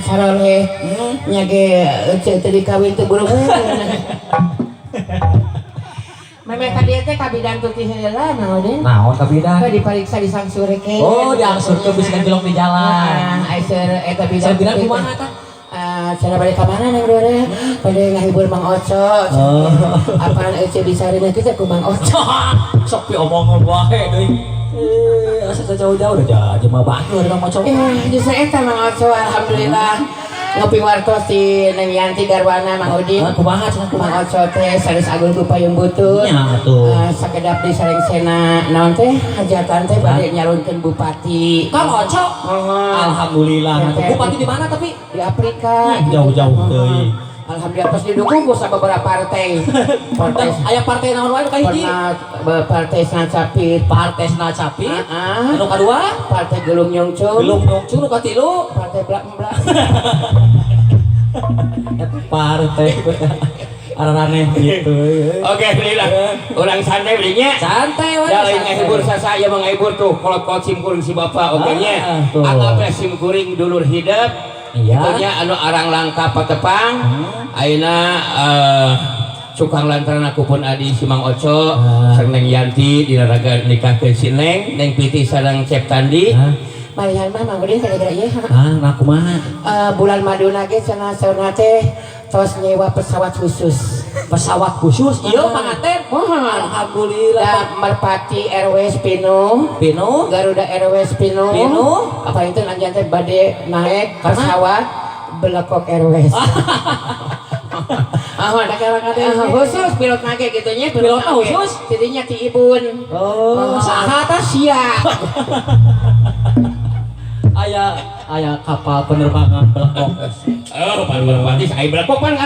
saroleh nyage tadi kawin teu buru-buru. Memang kadieu teh kabidan tuti heula naon deui? Naon kabidan? Ka dipariksa di sangsurekeun. Oh, diangsur ke bisa ngelok di jalan. Aisyur eta bidan. Saya bilang kumaha tah? Cara balik ke mana nih bro? Pada ngahibur Mang Oco. Apaan Ece disarina kita ku Mang Oco. Sok pi omong wae deui. Asa jauh-jauh udah aja mah batur Mang Oco. Justru eta Mang Oco alhamdulillah. Ngopi wartos di Neng Yanti garwana Mang Udin. Kumaha cenah Mang Oco teh sanes agul ku payung butut. Nya atuh. Sakedap di Sarengsena naon teh hajatan teh bade nyalunkeun bupati. Kang Oco. Alhamdulillah. Bupati di mana tapi? Di Afrika. Jauh-jauh deui. Alhamdulillah pas didukung ku sababaraha partai. Partai Aya partai naon wae nu kahiji? Partai Snacapit. Partai Snacapit. Anu kadua? Partai Gelung Nyongcung. Gelung Nyongcung nu katilu? Partai Blak-Blak. Partai araneh gitu. Oke, belilah. Urang santai belinya. Santai wae. Da lain ngahibur saya menghibur tuh kolot-kolot sim kuring si bapak oke nya. Anggaplah sim kuring dulur hidup. Itunya anu arang langka patepang. Ayeuna sukang lantaran aku pun adi si Mang Oco sareng Neng Yanti dina raga nikahkeun si Neng Piti sareng Cep Tandi. Marihan mah Mang Udin gara-gara ieu. Nah kumaha? Bulan Maduna ge cenah saurna teh tos nyewa pesawat khusus. Pesawat khusus ieu panganten. Alhamdulillah. Merpati Airways Pino, Garuda Airways Pino. Apa itu anjeun teh bade naik pesawat Belekok Airways. Ada kadang-kadang khusus pilot nage gitu nya. Pilotna khusus? Tidinya ti Ibun. Saha tah sia. Aya kapal penerbangan Belekok. Merpati saya Belekok pan